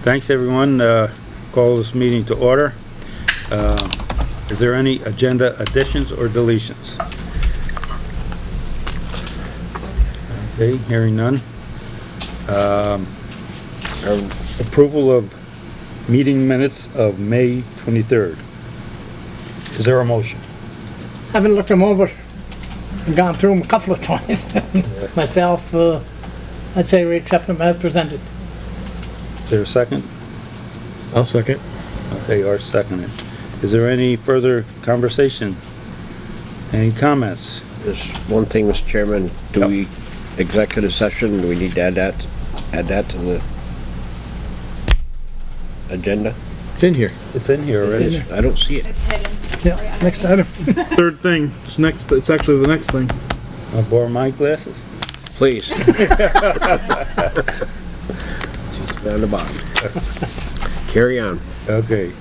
Thanks, everyone. Call this meeting to order. Is there any agenda additions or deletions? Okay, hearing none. Approval of meeting minutes of May 23rd. Is there a motion? Haven't looked them over, and gone through them a couple of times. Myself, I'd say we accept them as presented. Is there a second? I'll second. Okay, Art seconded. Is there any further conversation? Any comments? There's one thing, Mr. Chairman, executive session, do we need to add that to the agenda? It's in here. It's in here already. I don't see it. It's hidden. Yeah, next item. Third thing. It's actually the next thing. I'll borrow my glasses. Please. Down the bottom. Carry on. Okay.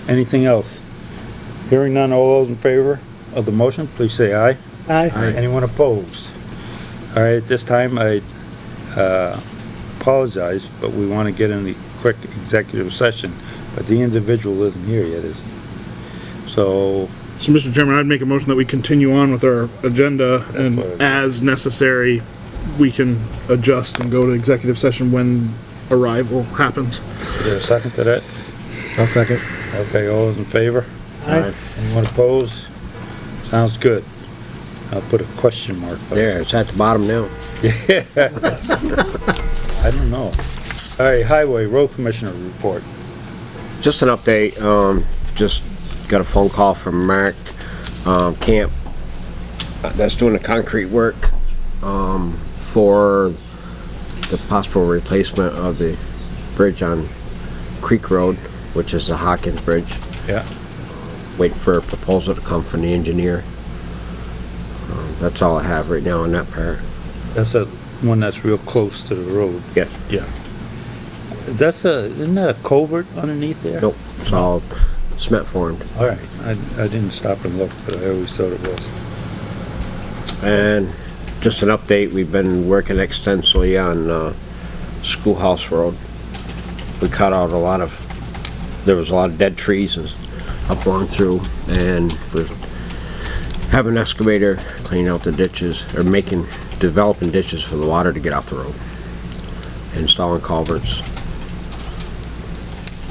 Anything else? Hearing none, all those in favor of the motion, please say aye. Aye. Anyone opposed? All right, at this time, I apologize, but we want to get in the quick executive session, but the individual isn't here yet, is he? So, Mr. Chairman, I'd make a motion that we continue on with our agenda, and as necessary, we can adjust and go to executive session when arrival happens. is there a second to that? I'll second. Okay, all those in favor? Aye. Anyone opposed? Sounds good. I'll put a question mark. by it. There, it's at the bottom now. I don't know. All right, Highway Road Commissioner report. Just an update, just got a phone call from Mark, Camp, that's doing the concrete work, for the possible replacement of the bridge on Creek Road, which is the Hawkins Bridge. Yeah. Waiting for a proposal to come from the engineer. That's all I have right now on that part. That's the one that's real close to the road. Yes. Yeah. Isn't that a culvert underneath there? Nope, it's all cement formed. All right, I didn't stop and look, but I always thought it was. And just an update, we've been working extensively on Schoolhouse Road. We cut out there was a lot of dead trees and up along through, and we have an excavator cleaning out the ditches, or developing ditches for the water to get off the road. Installing culverts.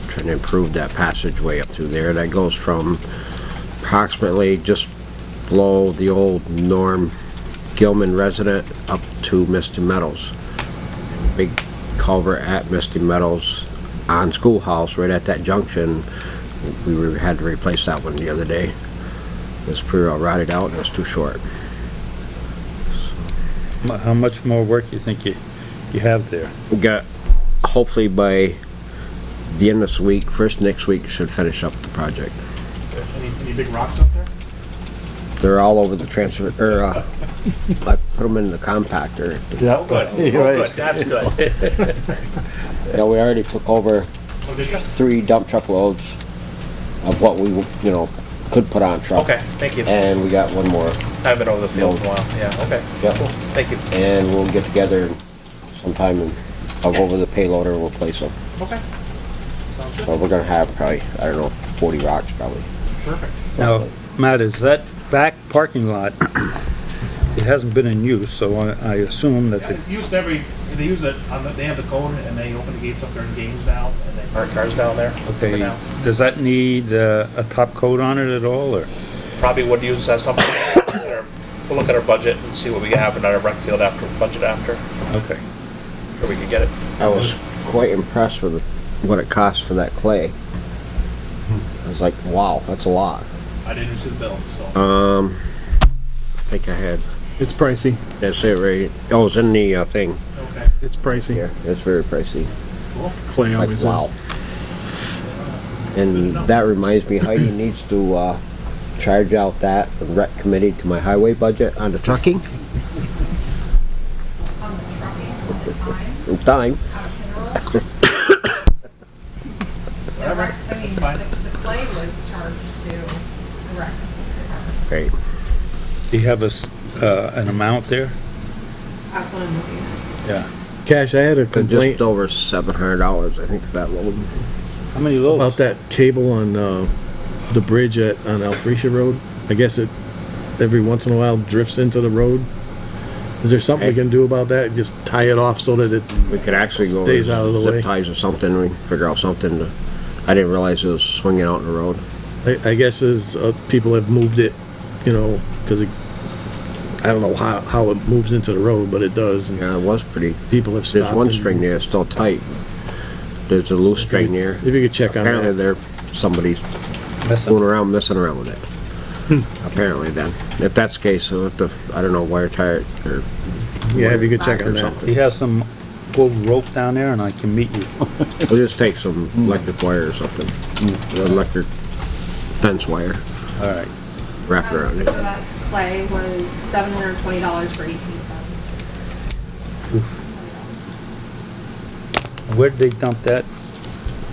Trying to improve that passageway up through there. That goes from approximately just below the old Norm Gilman resident up to Misty Meadows. Big culvert at Misty Meadows on Schoolhouse, right at that junction. We had to replace that one the other day. It was pretty well rotted out and it was too short. How much more work do you think you have there? We got, hopefully by the end of this week, first next week, should finish up the project. Any big rocks up there? They're all over the transfer, I put them in the compactor. Yeah. Good. Good. That's good. Yeah, we already took over 3 dump truck loads of what we, could put on truck. Okay, thank you. And we got one more. I haven't been over the field in a while. Yeah, okay. Yep. Cool. Thank you. And we'll get together sometime and I'll go over the payloader and we'll place them. Okay. Sounds good. So we're gonna have probably, 40 rocks probably. Perfect. Now, Matt, is that back parking lot, it hasn't been in use, so I assume that Yeah, it's used they use it, they have the code and they open the gates up there in games now and they park cars down there. okay, for now. does that need a top coat on it at all, or? Probably would use as something, we'll look at our budget and see what we have in our rec field budget after, Okay. or we could get it. I was quite impressed with what it cost for that clay. I was like, wow, that's a lot. I didn't see the bill, so. I think I had, It's pricey. that's it right, oh, it's in the thing. Okay, It's pricey. Yeah, it's very pricey. cool. Clay Like, always wow. is. And that reminds me, Heidi needs to charge out that from rec committee to my highway budget on the trucking. On the trucking, on Time. time. Whatever. I mean, the clay was charged to the rec department. Great. Do you have an amount there? That's what I'm looking at. Yeah. Cash, I had a complaint Just over $700, I think, for that load. How many loads? about that cable on, the bridge on Alphresia Road. I guess it, every once in a while drifts into the road. Is there something we can do about that? Just tie it off so that it, We could actually go Stays out of the way. zip ties or something, we can figure out something to, I didn't realize it was swinging out in the road. I guess as, people have moved it, you know, cause it, I don't know how it moves into the road, but it does. And Yeah, it was pretty, people have stopped. there's one and- string there, still tight. There's a loose string there. If you could check on Apparently that. there, somebody's Missing. messing around with it. Apparently then. If that's the case, so I don't know, wire tie it or. Yeah, if you could check on or that. something. He has some old rope down there and I can meet you. We'll just take some electric wire or something. Electric fence wire, All right. wrap it around So it. that clay was $720 for 18 tons. Where did they dump that?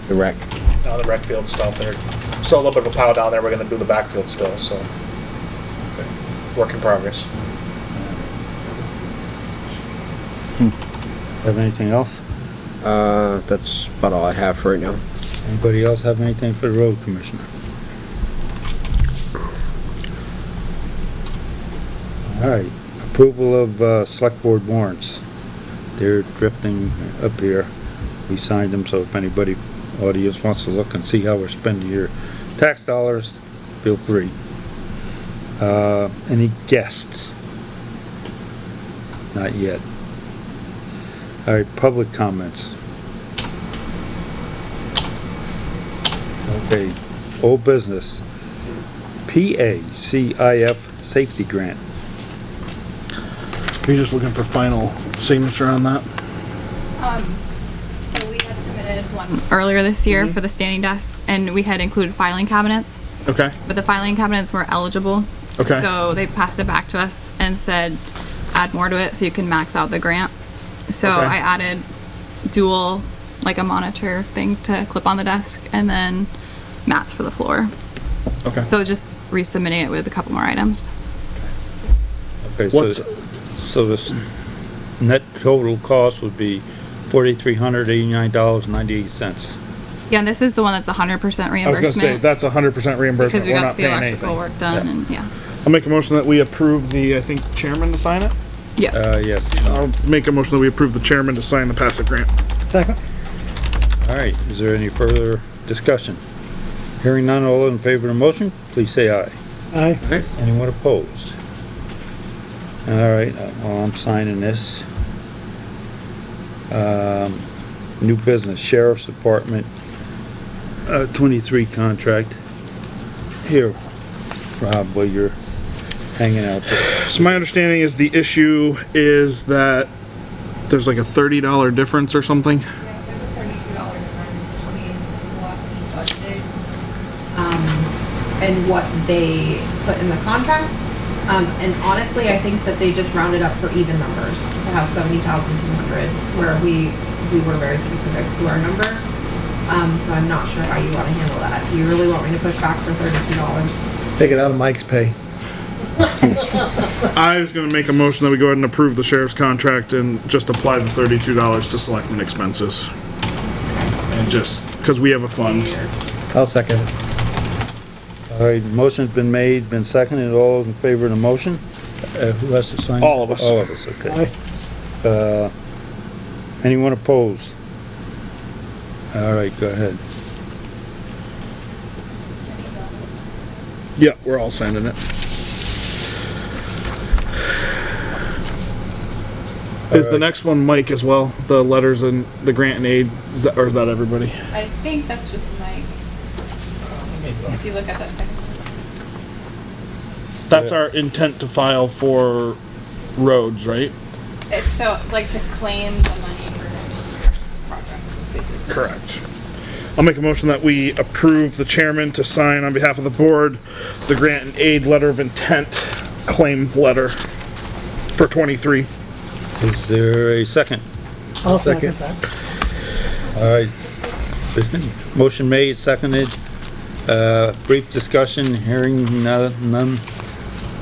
The wreck. On the rec field stuff, there's still a little bit of a pile down there, we're gonna do the backfield still, so. Work in progress. Have anything else? That's about all I have for right now. Anybody else have anything for the road commissioner? All right, approval of, select board warrants. They're drifting up here. We signed them, so if anybody, audience wants to look and see how we're spending your tax dollars, feel free. Any guests? Not yet. All right, public comments. Okay, old business. PACIF safety grant. You're just looking for final signature on that? So we had submitted one earlier this year for the standing desks, and we had included filing cabinets, Okay, but the filing cabinets weren't eligible. Okay. So they passed it back to us and said, add more to it so you can max out the grant. So Okay. I added dual, like a monitor thing to clip on the desk, and then mats for the floor. okay. So just resubmitting it with a couple more items. Okay, What's- so this net total cost would be $4,389.98. Yeah, and this is the one that's 100% I was gonna say, reimbursement. that's 100% reimbursement, Because we we're got not the paying electrical anything. work done, and yeah. I'll make a motion that we approve the, I think, chairman to sign it? Yeah. Yes. I'll make a motion that we approve the chairman to sign the passive grant. Second? All right, is there any further discussion? Hearing none, all in favor of the motion, please say aye. Aye. Anyone opposed? All right, well, I'm signing this. New business, Sheriff's Department, 23 contract. Here, Rob, while you're hanging out there. So my understanding is the issue is that there's like a $30 difference or something. Yeah, there's a $32 difference between what we budgeted, and what they put in the contract. And honestly, I think that they just rounded up for even numbers to have 70,200, where we were very specific to our number. So I'm not sure how you want to handle that. Do you really want me to push back for $32? Take it out of Mike's pay. I was gonna make a motion that we go ahead and approve the sheriff's contract and just apply the $32 to selectmen expenses. And just, cause we have a fund. I'll second it. All right, motion's been made, been seconded, all in favor of the motion? Who has to sign? All of us. All of us, okay. Anyone opposed? All right, go ahead. Yeah, we're all signing it. Is the next one Mike as well? The letters and the grant and aid, is that, or is that everybody? I think that's just Mike. If you look at that second one. That's our intent to file for roads, right? It's so, like, to claim the money for next year's projects, basically. Correct. I'll make a motion that we approve the chairman to sign on behalf of the board the grant and aid letter of intent claim letter for 23. Is there a second? I'll second that. All right. Motion made, seconded. Brief discussion, hearing none.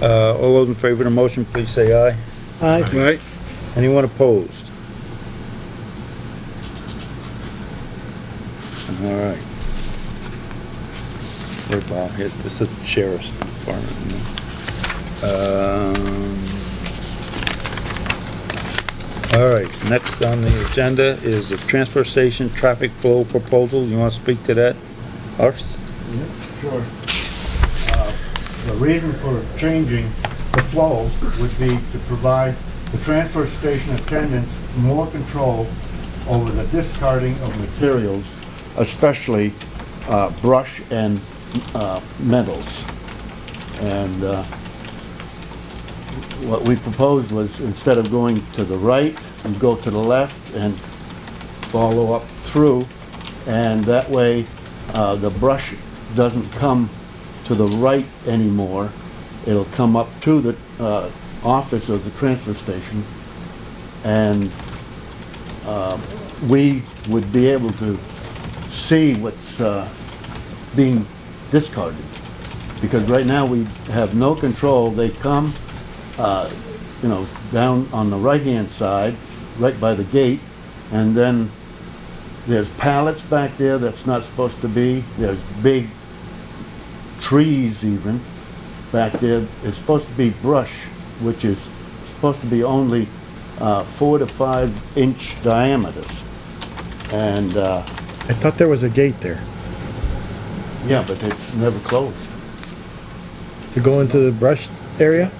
All those in favor of the motion, please say aye. Aye. Right? Anyone opposed? All right. Where Bob hit, this is the sheriff's department. All right, next on the agenda is the transfer station traffic flow proposal. You want to speak to that, Ars? Sure. The reason for changing the flow would be to provide the transfer station attendants more control over the discarding of materials, especially brush and metals. And what we proposed was, instead of going to the right, you go to the left and follow up through, and that way the brush doesn't come to the right anymore. It'll come up to the office of the transfer station, and we would be able to see what's being discarded. Because right now we have no control. They come, you know, down on the right-hand side, right by the gate, and then there's pallets back there that's not supposed to be. There's big trees even back there. It's supposed to be brush, which is supposed to be only 4 to 5 inch diameters. And I thought there was a gate there yeah, but it's never closed. to go into the brush area.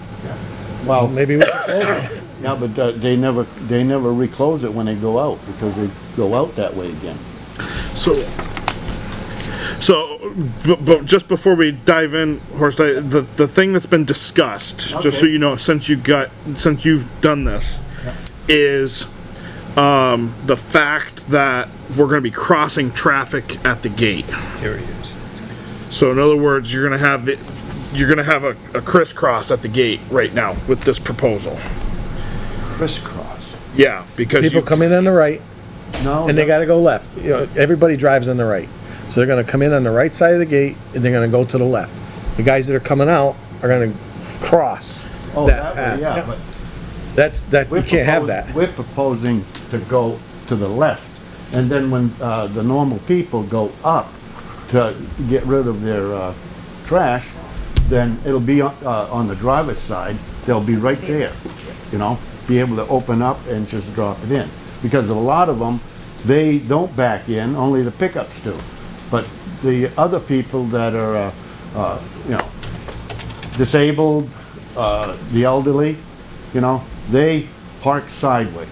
Well, Maybe we should close it. yeah, but they never reclose it when they go out, because they go out that way again. But just before we dive in, Horst, the thing that's been discussed, just so Okay. you know, since you've done this, is the fact that we're going to be crossing traffic at the gate. Here he is. So in other words, you're going to have a crisscross at the gate right now with this proposal. Crisscross. Yeah, because People come in on the right, No. and they gotta go left. You know, everybody drives on the right. So they're gonna come in on the right side of the gate, and they're gonna go to the left. The guys that are coming out are gonna cross Oh, that that way, yeah, path. but You can't have that. We're proposing to go to the left, and then when the normal people go up to get rid of their trash, then it'll be on the driver's side. They'll be right there, you know, be able to open up and just drop it in. Because a lot of them, they don't back in, only the pickups do. But the other people that are, you know, disabled, the elderly, you know, they park sideways.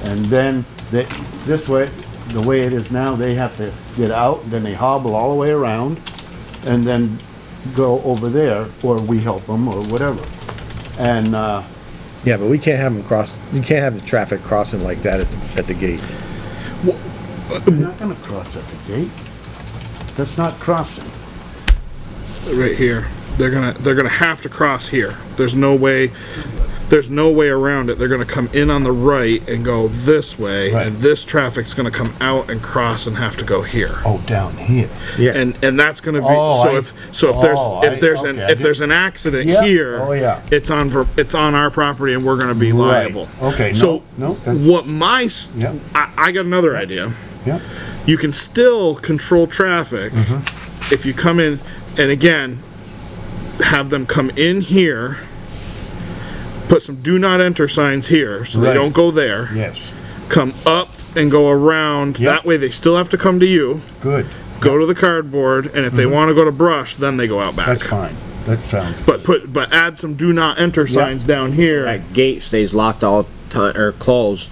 And then this way, the way it is now, they have to get out, then they hobble all the way around, and then go over there, or we help them, or whatever. And, Yeah, but we can't have them cross, you can't have the traffic crossing like that at the gate. they're not gonna cross at the gate. That's not crossing. right here, they're gonna have to cross here. There's no way around it. They're gonna come in on the right and go this way, Right. and this traffic's gonna come out and cross and have to go here. Oh, down here. Yeah, And that's gonna be, Oh, if there's an accident Yeah. here, Oh, yeah. it's on our property and we're gonna be Right. liable. Okay, So no, that's- what Yeah. I got another idea. Yeah. You can still control traffic if you come in, and again, have them come in here, put some do not enter signs here so they Right. don't go there, Yes, come up and go around. Yep. That way they still have to come to you, good. go to the cardboard, and if they want to go to brush, then they go out back. That's fine. That sounds. But add some do not enter signs down here. That gate stays locked all the time, or closed.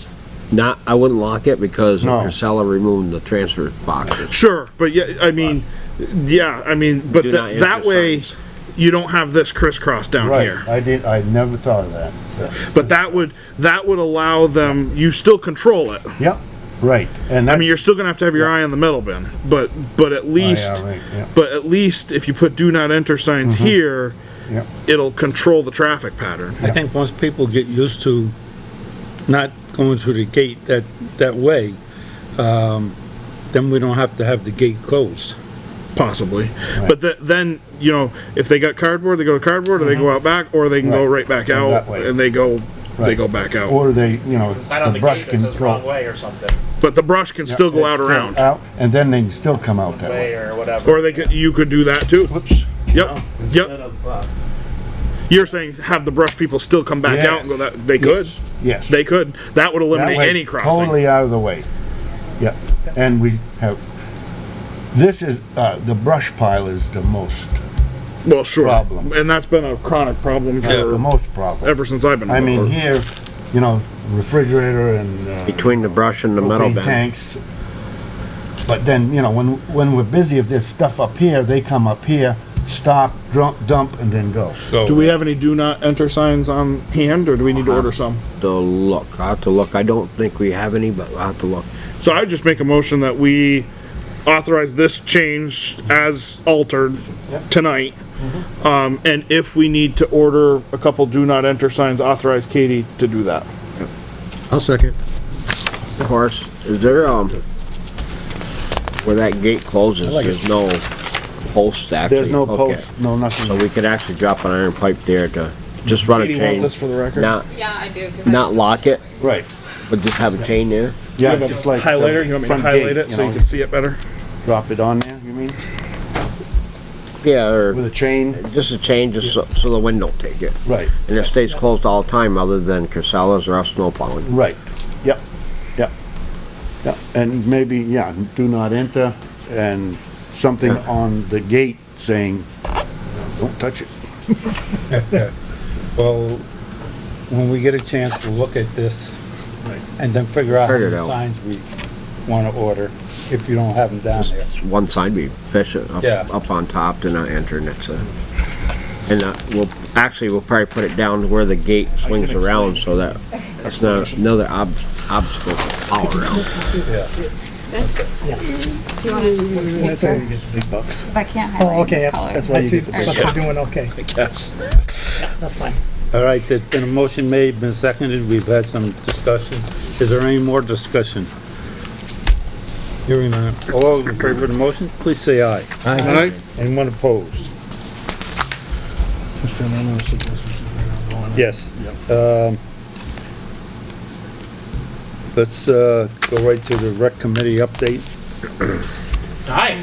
I wouldn't lock it because No. Casella removed the transfer boxes. Sure, but but Do not enter that way signs. you don't have this crisscross down Right, here. I never thought of that. But that would allow them, you still control it. Yep, right. And I that, mean, you're still gonna have to have your eye on the middle bin, but at least, right, yeah. but at least if you put do not enter signs here, Yep. it'll control the traffic pattern. I think once people get used to not going through the gate that way, then we don't have to have the gate closed. Possibly, but then, you know, if they got cardboard, they go to cardboard, or they go out back, or they can go Right. right back Go out, that way. and they go Right. back out. Or they, you know, Sign on the the brush gate that says wrong control. way or something. But the brush can still go out around. Out, and then they can still come out that way. Way or whatever. Or you could do that too. Whoops. Yep, Instead yep. of, You're saying have the brush people still come back out and go that, they could? yes. They could. That would That eliminate way, any crossing. Totally out of the way. Yep. And we have, this is, the brush pile is the most, Well, sure. problem. And that's been a chronic problem the for, most problem. ever since I've been I mean, over. here, you know, refrigerator and, Between the brush and the metal propane bin. tanks. But then, you know, when we're busy, if there's stuff up here, they come up here, stop, dump, and then go. Do we have any do not enter signs on hand, or do we need to order some? I'll have to look. I don't think we have any, but I'll have to look. So I just make a motion that we authorize this change as altered tonight. And if we need to order a couple do not enter signs, authorize Katie to do that. I'll second. Horace, is there, where that gate closes, there's no post actually? There's no Okay. post, no nothing. So we could actually drop an iron pipe there to just run a Katie, want chain. this for the record? Yeah, I do. Not lock it, Right. but just have a chain there? Yeah, You have a just like. the highlighter, you want me to front highlight gate, it so know, you can see it better? Drop it on there, you mean? Yeah, or With a chain? just a chain, just so the wind don't take it. Right, And it stays closed all the time other than Casellas or us snow plowing. right. Yep, yep. Yep, and maybe, yeah, do not enter and something on the gate saying, don't touch it. Well, when we get a chance to look at this and then figure out how Figure it many out. signs we wanna order, if you don't have them down there. Just one side we fish it Yeah. up on top, then not enter, and that's it. And we'll probably put it down to where the gate swings around so that it's not another obstacle to power around. Do you want to just That's why picture? you get big bucks. Because I can't Oh, highlight okay, this yeah, color. that's why you get the Alright. big bucks. You're doing okay. Yes. That's fine. All right, there's been a motion made, been seconded, we've had some discussion. Is there any more discussion? Hearing none, all those in favor of the motion, please say aye. Aye. Anyone opposed? Yes. Let's, go right to the rec committee update. Hi,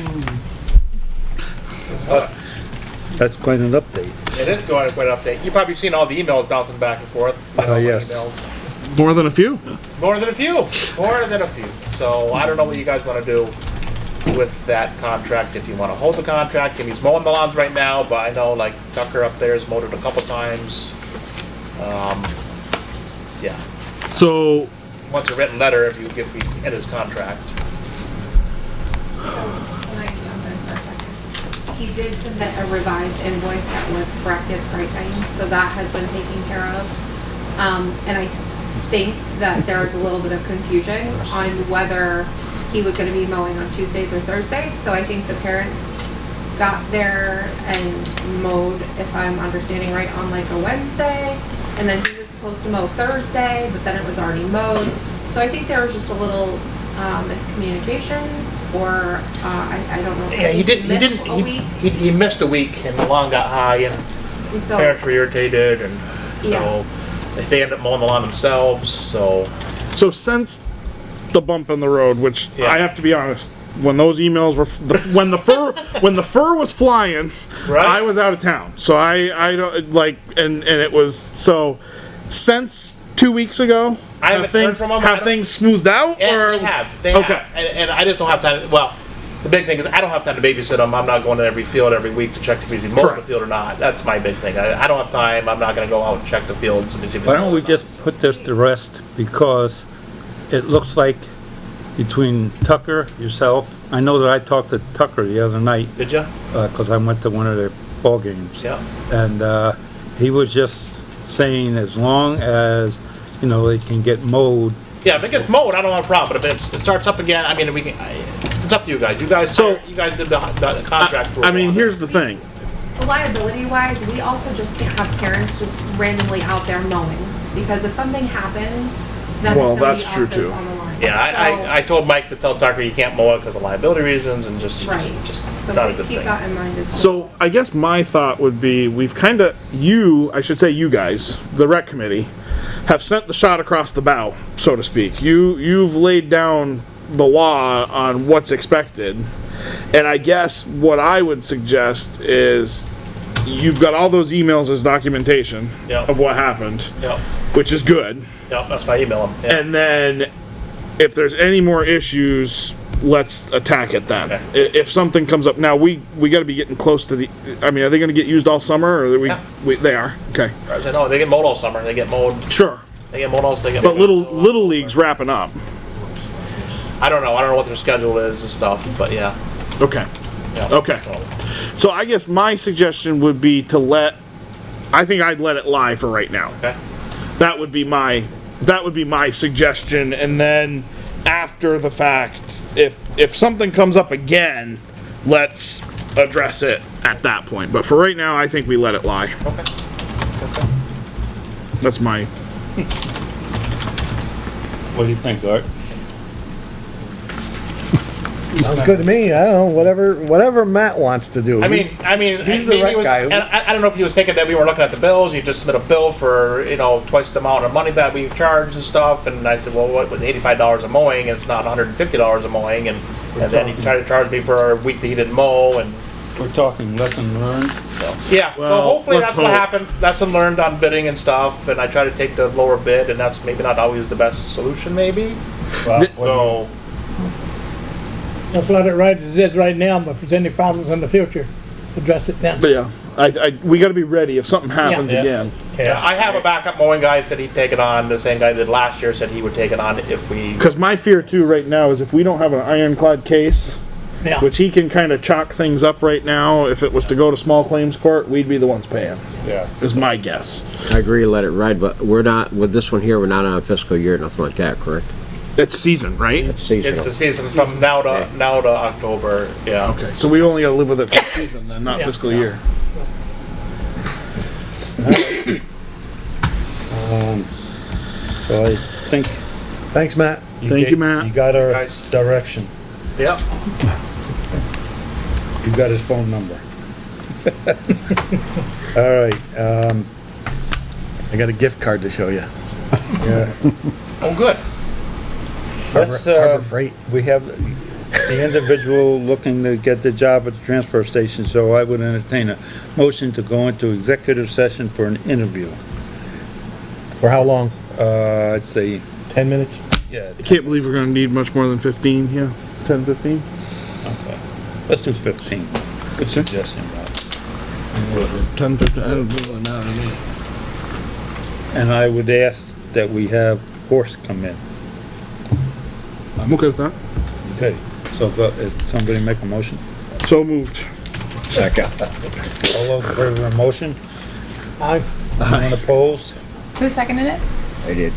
That's quite an update. it is going to quite an update. You've probably seen all the emails bouncing back and forth. You know, my Yes. emails. More than a few? More than a few, more than a few. So I don't know what you guys want to do with that contract. If you want to hold the contract, and he's mowing the lawns right now, but I know like Tucker up there has mowed it a couple times. Yeah, So, wants a written letter if you end his contract. Can I jump in for a second? He did submit a revised invoice that was corrected pricing, so that has been taken care of. And I think that there was a little bit of confusion on whether he was gonna be mowing on Tuesdays or Thursdays, so I think the parents got there and mowed, if I'm understanding right, on like a Wednesday, and then he was supposed to mow Thursday, but then it was already mowed. So I think there was just a little miscommunication, or I don't know. if Yeah, missed a week. he missed a week and the lawn got high and And so, parents were irritated and Yeah. so they ended up mowing the lawn themselves, so. so since the bump in the road, which Yeah. I have to be honest, when those emails were, when the fur was flying, Right. I was out of town. So I don't, like, and it was, so, since 2 weeks ago, I haven't heard from 'em. I have don't- things smoothed out, And or? they Okay. have, and I just don't have time, well, the big thing is I don't have time to babysit them, I'm not going to every field every week to check if he's mowing the Correct. field or not, that's my big thing, I don't have time, I'm not gonna go out and check the fields. And see if Why he's don't we mowing or not. just put this to rest, because it looks like between Tucker, yourself, I know that I talked to Tucker the other night, Did ya? 'cause I went to one of their ball games. Yeah. And, he was just saying as long as, you know, it can get mowed. Yeah, if it gets mowed, I don't have a problem, but if it starts up again, I mean, we can, it's up to you guys, you guys did the contract for a I mean, while. here's the thing, liability wise, we also just can't have parents just randomly out there mowing, because if something happens, then Well, it's gonna be that's us true, that's too. on the line. Yeah, I told Mike to tell Tucker you can't mow it because of liability reasons and just Right, so not a please good keep thing. that in mind as well. so I guess my thought would be, we've kinda, I should say you guys, the rec committee, have sent the shot across the bow, so to speak. You've laid down the law on what's expected. And I guess what I would suggest is you've got all those emails as documentation Yeah. of what happened, Yep, which is good. yep, that's why I email them. Yeah. And then if there's any more issues, let's attack it then. Okay. If something comes up, now we gotta be getting close to the, I mean, are they gonna get used all summer or Yeah. they are, okay. As I know, they get mowed all summer, they get mowed, Sure, they get mowed all, they get. but mowed little league's wrapping up. I don't know what their schedule is and stuff, but yeah. Okay, Yeah. okay. So I guess my suggestion would be to I think I'd let it lie for right now. Okay, That would be my suggestion, and then after the fact, if something comes up again, let's address it at that point. But for right now, I think we let it lie. okay. That's my, What do you think, Art? Sounds good to me. I don't know, whatever Matt wants to do. I mean, he's the maybe right it was, guy. and I don't know if he was thinking that we were looking at the bills, you just submit a bill for, twice the amount of money that we charge and stuff, and I said, well, what, with $85 a mowing, it's not $150 a mowing, and then he tried to charge me for a week that he didn't mow, and, We're talking lesson learned. yeah, Well, so hopefully let's that's what hope. happened, lesson learned on bidding and stuff, and I try to take the lower bid, and that's maybe not always the best solution, maybe, so, Let's let it ride as it is right now, but if there's any problems in the future, address it then. but yeah, we gotta be ready if something happens Yeah. again. yeah, I have a backup mowing guy that said he'd take it on, the same guy that did last year said he would take it on if we, Cause my fear too right now is if we don't have an ironclad case, Yeah, which he can kinda chalk things up right now, if it was to go to small claims court, we'd be the ones paying, Yeah. is my guess. I agree, let it ride, but we're not, with this one here, we're not on a fiscal year, nothing like that, correct? It's season, right? it's Seasonal. the season from now to October, yeah. Okay, so we only gotta live with it for season then, not Yeah. fiscal year. So I think. Thanks, Matt. Thank you, Matt. You got our Guys. direction. Yep. You got his phone number. All right, I got a gift card to show you. yeah. Oh, good. Let's, Harbor Freight. we have the individual looking to get the job at the transfer station, so I would entertain a motion to go into executive session for an interview. For how long? I'd say, 10 minutes? yeah, I can't believe we're gonna need much more than 15, yeah, 10, 15? okay. Let's do 15. Good suggestion, Rob. 10, 15, And I would ask that we have Horse come in. I'm okay with that. Okay, so somebody make a motion? So moved. Second. All those in favor of the motion? I, Anyone opposed? Who seconded it? I did.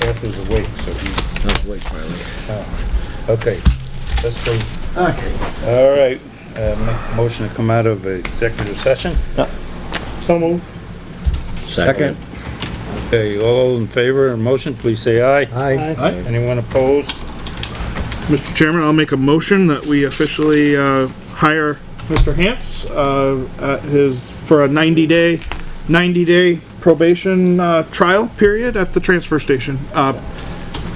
Arthur's awake, so he, Wait, finally. okay, let's go. Okay. All right, make a motion to come out of executive session. so moved. Second. Okay, all those in favor of the motion, please say aye. Aye. Anyone opposed? Mr. Chairman, I'll make a motion that we officially, hire Mr. Hantz, for a 90-day probation, trial period at the transfer station,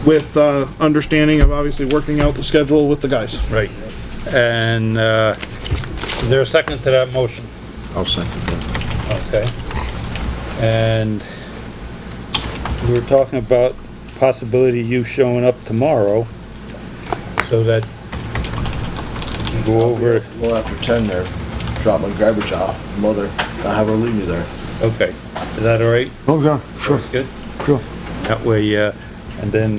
with, understanding of obviously working out the schedule with the guys. Right. And, is there a second to that motion? I'll second that. Okay. And we were talking about possibility of you showing up tomorrow so that you go over, Well, after 10 there, drop my garbage off, mother, I'll have her leave me there. okay, is that all right? Oh, yeah, sure. That's good? Sure. That way, and then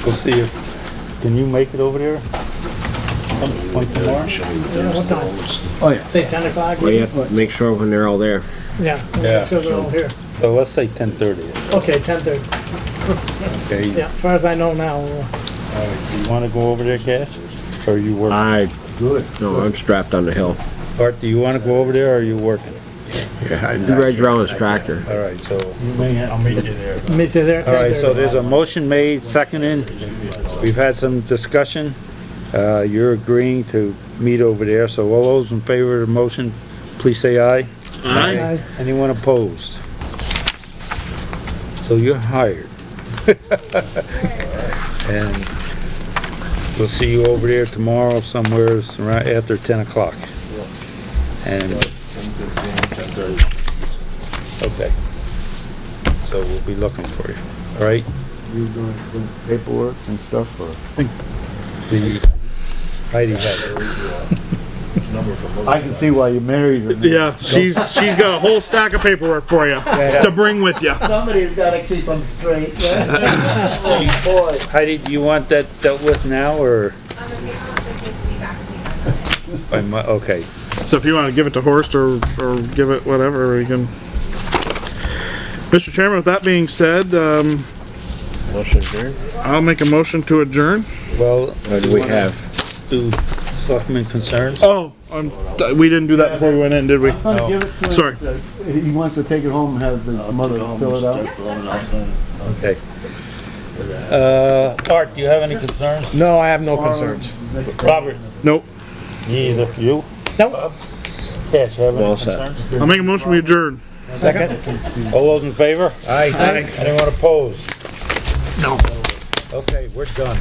we'll see if, can you make it over there? One tomorrow? Show me the Yeah, what things, time? those. Oh, yeah. Say 10 o'clock? Well, you have to make sure when they're all there. Yeah, Yeah, make sure they're all here. So let's say 10:30, Okay, 10:30. okay? Yeah, as far as I know now, All right, do you wanna go over there, Cash? Or are you working? No, I'm strapped on the hill. Art, do you wanna go over there or are you working? He rides around his tractor. All right, so. I'll meet you there. meet you there. All right, so 10:30. there's a motion made, seconded. We've had some discussion. You're agreeing to meet over there, so all those in favor of the motion, please say aye. Aye. Anyone opposed? So you're hired. And we'll see you over there tomorrow somewhere around after 10 o'clock. And, okay. So we'll be looking for you, all right? You doing some paperwork and stuff, or? The, Heidi has it. I can see why you married her. Yeah, she's got a whole stack of paperwork for you to bring with you. Somebody's gotta keep them straight. Boy. Heidi, do you want that dealt with now, or On the paper, this needs to be back to me. okay? So if you want to give it to Horst or give it whatever, we can. Mr. Chairman, with that being said, Motion adjourned. I'll make a motion to adjourn. Well, What do we have? do selectmen concerns? Oh, we didn't do that before we went in, did we? I'm gonna give it to him. Sorry. He wants to take it home and have his mother fill it out. Okay. Art, do you have any concerns? No, I have no concerns. Robert? Nope. Neither. You? Nope. Yes, you have any Well said. concerns? I'll make a motion we adjourn. Second? All those in favor? Aye. Anyone opposed? No. Okay, we're done.